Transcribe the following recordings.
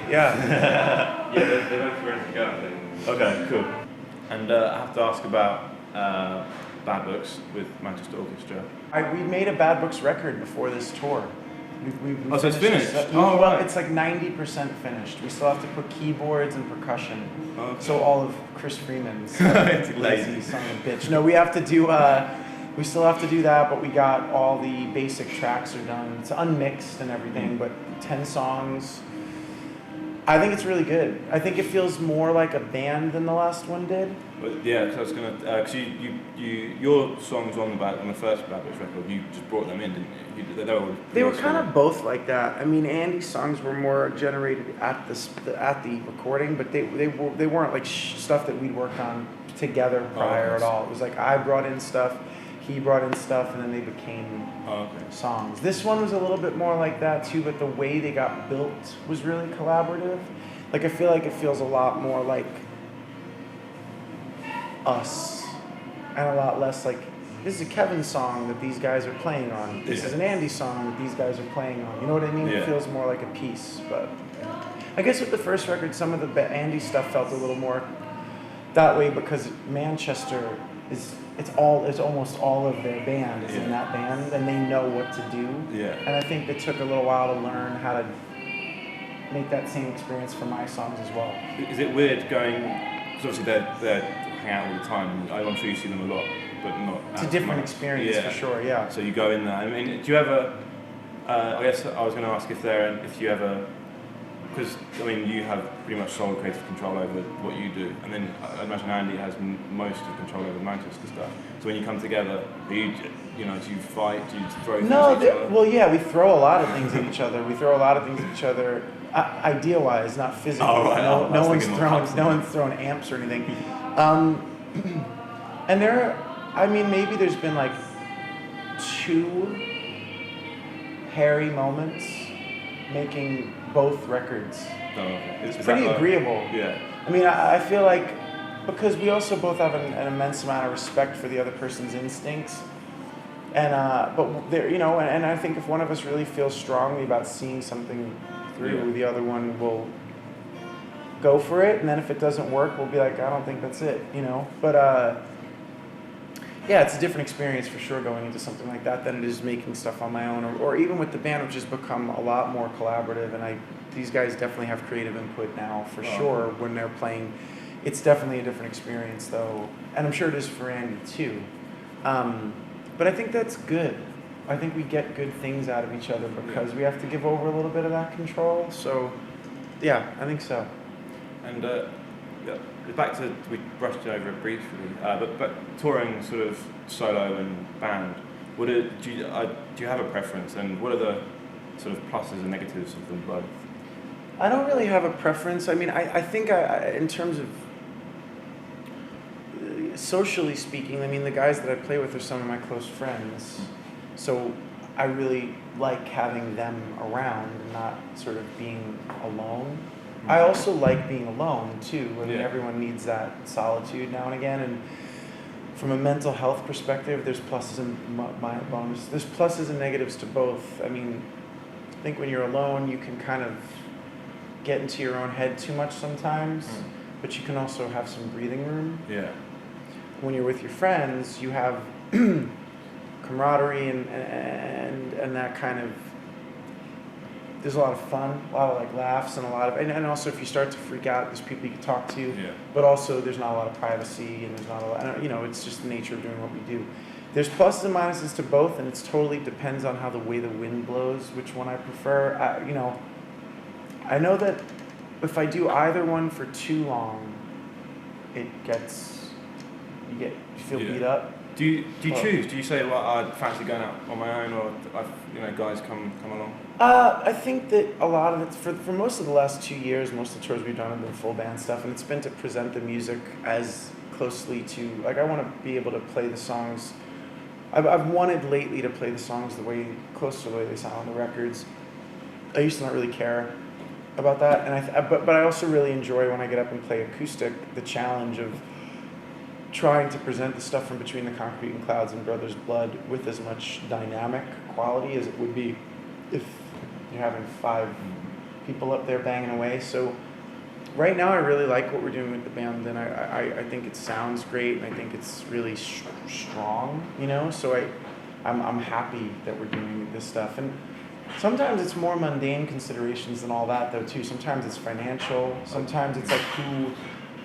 Yeah. Yeah, they're both ready to go, I think. Okay, cool. And I have to ask about Bad Books with Manchester Orchestra. We made a Bad Books record before this tour. We So it's finished? Well, Right. it's like 90% finished. We still have to put keyboards and percussion. Okay. So all of Chris Freeman's It's lazy son of a bitch. No, we have to do. We still have to do that, but we got all the basic tracks are done. It's unmixed and everything, but 10 songs. I think it's really good. I think it feels more like a band than the last one did. But yeah, because I was gonna, because your songs on the first Bad Books record, you just brought them in, didn't you? They were kind of both like that. I mean, Andy's songs were more generated at the recording, but they weren't like stuff that we'd worked on together prior at all. It was like I brought in stuff, he brought in stuff, and then they became songs. This one was a little bit more like that too, but the way they got built was really collaborative. Like I feel like it feels a lot more like us, and a lot less like this is a Kevin song that these guys are playing on. This is an Andy song that these guys are playing on. You know what I mean? Yeah. It feels more like a piece. But I guess with the first record, some of the Andy stuff felt a little more that way because Manchester is it's almost all of their band is in that band, and they know what to do. Yeah. And I think it took a little while to learn how to make that same experience for my songs as well. Is it weird going? Because obviously they hang out all the time. I'm sure you see them a lot, but not. It's a different experience for sure. Yeah. So you go in there. I mean, do you ever? I guess I was going to ask if you ever, because I mean you have pretty much sole creative control over what you do, and then I imagine Andy has most of control over Manchester stuff. So when you come together, do you fight? Do you throw things at each other? Well, yeah, we throw a lot of things at each other. We throw a lot of things at each other, idea-wise, not physically. Oh, right. No one's throwing amps or anything. And maybe there's been like 2 hairy moments making both records. Oh, okay. It's pretty agreeable. Yeah. I mean, I feel like because we also both have an immense amount of respect for the other person's instincts, and but there, and I think if one of us really feels strongly about seeing something through, the other one will go for it, and then if it doesn't work, we'll be like, I don't think that's it, But yeah, it's a different experience for sure going into something like that than it is making stuff on my own, or even with the band, which has become a lot more collaborative, and these guys definitely have creative input now for sure when they're playing. It's definitely a different experience though, and I'm sure it is for Andy too. But I think that's good. I think we get good things out of each other because we have to give over a little bit of that control. So yeah, I think so. And back to, we brushed over it briefly, but touring sort of solo and band, do you have a preference, and what are the sort of pluses and negatives of them both? I don't really have a preference. I mean, I think in terms of socially speaking, I mean, the guys that I play with are some of my close friends, so I really like having them around and not sort of being alone. I also like being alone too. I mean, everyone needs that solitude now and again. And from a mental health perspective, there's pluses and there's pluses and negatives to both. I mean, I think when you're alone, you can kind of get into your own head too much sometimes, but you can also have some breathing room. Yeah. When you're with your friends, you have camaraderie and that kind of. There's a lot of fun, a lot of like laughs, and a lot of, and also if you start to freak out, there's people you can talk to. Yeah. But also there's not a lot of privacy, and there's not a lot. It's just the nature of doing what we do. There's pluses and minuses to both, and it totally depends on how the way the wind blows, which one I prefer. I know that if I do either one for too long, you feel beat up. Do you choose? Do you say, well, I fancy going out on my own, or guys come along? I think that a lot of it, for most of the last 2 years, most of the tours we've done have been full band stuff, and it's been to present the music as closely to, like, I want to be able to play the songs. I've wanted lately to play the songs close to the way they sound on the records. I used to not really care about that, and but I also really enjoy when I get up and play acoustic, the challenge of trying to present the stuff from Between the Concrete and Clouds and Brother's Blood with as much dynamic quality as it would be if you're having 5 people up there banging away. So right now I really like what we're doing with the band, and I think it sounds great, and I think it's really strong, you know. So I'm happy that we're doing this stuff, and sometimes it's more mundane considerations than all that, though, too. Sometimes it's financial. Sometimes it's like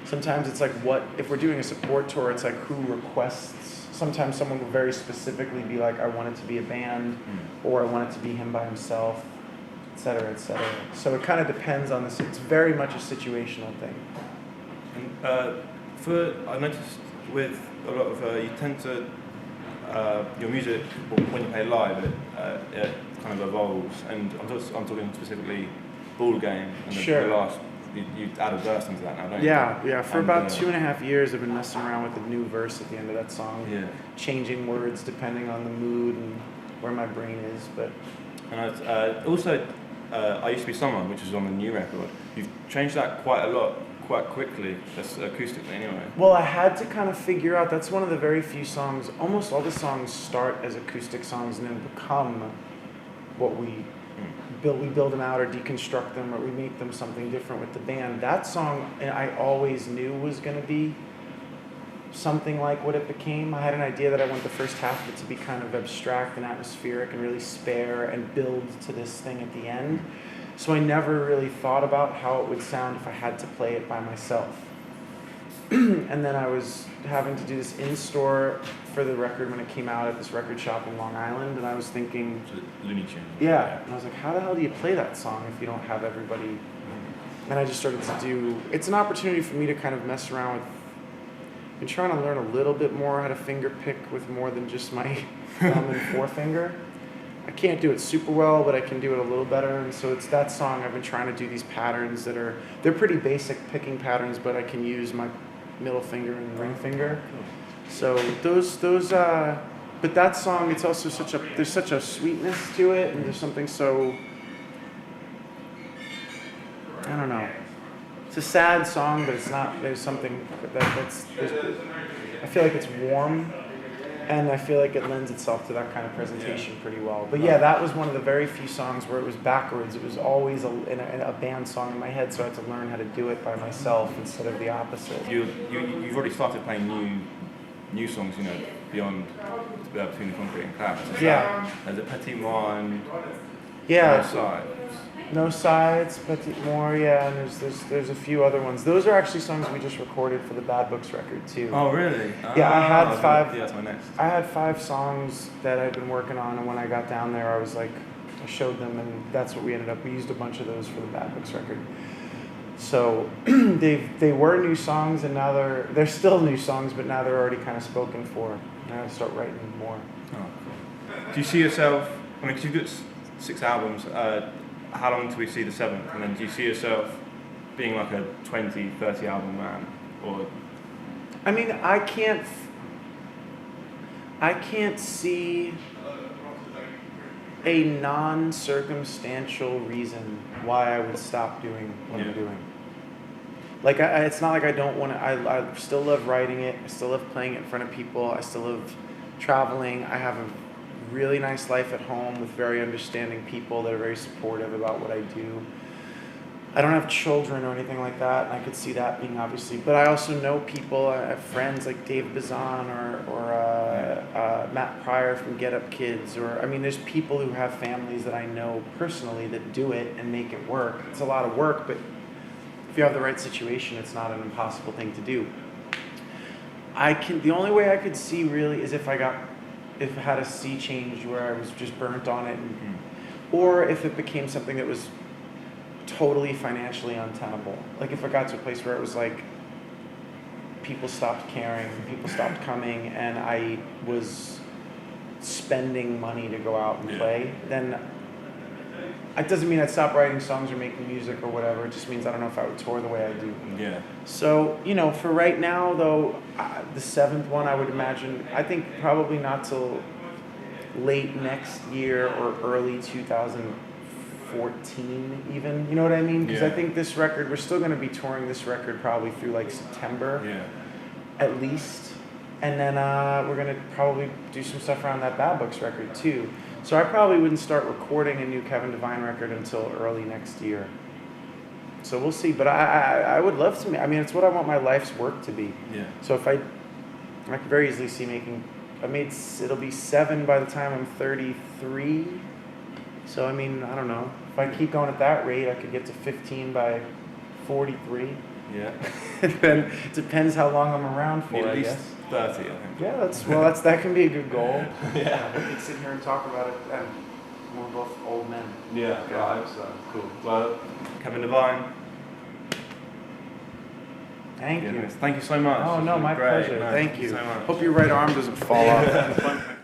sometimes it's like what, if we're doing a support tour, it's like who requests. Sometimes someone will very specifically be like, I want it to be a band, or I want it to be him by himself, et cetera, et cetera. So it kind of depends on this. It's very much a situational thing. And I noticed with a lot of, you tend to, your music, when you play live, it kind of evolves. And I'm talking specifically Ball Game, and Sure. the last, you add a verse into that now, don't you? Yeah. For about 2.5 years, I've been messing around with a new verse at the end of that song. Yeah. Changing words depending on the mood and where my brain is. But And also, I Used to Be Someone, which is on the new record. You've changed that quite a lot, quite quickly, that's acoustically anyway. well, I had to kind of figure out, that's one of the very few songs, almost all the songs start as acoustic songs and then become what we build them out or deconstruct them, or we make them something different with the band. That song, I always knew was going to be something like what it became. I had an idea that I want the first half of it to be kind of abstract and atmospheric and really spare and build to this thing at the end. So I never really thought about how it would sound if I had to play it by myself. And then I was having to do this in-store for the record when it came out at this record shop in Long Island, and I was thinking, Looney Tunes. yeah, and I was like, how the hell do you play that song if you don't have everybody? And I just started to do, it's an opportunity for me to kind of mess around with, I've been trying to learn a little bit more how to finger pick with more than just my thumb and forefinger. I can't do it super well, but I can do it a little better, and so it's that song. I've been trying to do these patterns they're pretty basic picking patterns, but I can use my middle finger and ring finger. So but that song, it's also there's such a sweetness to it, and there's something so, I don't know. It's a sad song, but it's not, there's something I feel like it's warm, and I feel like it lends itself to that kind of presentation pretty well. But yeah, that was one of the very few songs where it was backwards. It was always a band song in my head, so I had to learn how to do it by myself instead of the opposite. You've already started playing new songs, you know, beyond Between the Concrete and Clouds. There's a Petit Mon, No Sides. No Sides, Petit More, yeah, and there's a few other ones. Those are actually songs we just recorded for the Bad Books record too. Oh, really? Yeah, I had 5. Yeah, that's my next. I had 5 songs that I'd been working on, and when I got down there, I was like, I showed them, and that's what we ended up. We used a bunch of those for the Bad Books record. So they were new songs, and now they're still new songs, but now they're already kind of spoken for. And I have to start writing more. Oh, cool. Do you see yourself? I mean, because you've got 6 albums. How long till we see the 7th? And then do you see yourself being like a 20, 30 album man? Or I mean, I can't see a non-circumstantial reason why I would stop doing what I'm doing. Like, it's not like I don't want to. I still love writing it. I still love playing it in front of people. I still love traveling. I have a really nice life at home with very understanding people that are very supportive about what I do. I don't have children or anything like that, and I could see that being obviously. But I also know people. I have friends like Dave Bazan or Matt Pryor from Get Up Kids. Or I mean, there's people who have families that I know personally that do it and make it work. It's a lot of work, but if you have the right situation, it's not an impossible thing to do. The only way I could see really is if I had a sea change where I was just burnt on it, or if it became something that was totally financially untenable. Like if I got to a place where it was like people stopped caring, people stopped coming, and I was spending money to go out and play, then it doesn't mean I'd stop writing songs or making music or whatever. It just means I don't know if I would tour the way I do. Yeah. So, for right now, though, the 7th one, I would imagine, I think probably not till late next year or early 2014 even. You know what I mean? Because I think this record, we're still going to be touring this record probably through like September at least. And then we're going to probably do some stuff around that Bad Books record too. So I probably wouldn't start recording a new Kevin Devine record until early next year. So we'll see. But I would love to. I mean, it's what I want my life's work to be. Yeah. So if I could very easily see making. It'll be 7 by the time I'm 33. So I mean, I don't know. If I keep going at that rate, I could get to 15 by 43. Yeah. Then it depends how long I'm around for. Need at I least guess. 30, I think. Yeah, that can be a good goal. Yeah. We can sit here and talk about it, and we're both old men. Yeah. Yeah. I hope so. Cool. Well, Kevin Devine. Thank you. Thank you so much. Oh no, It's been my great. pleasure. No, Thank you. so much. Hope your right arm doesn't fall off.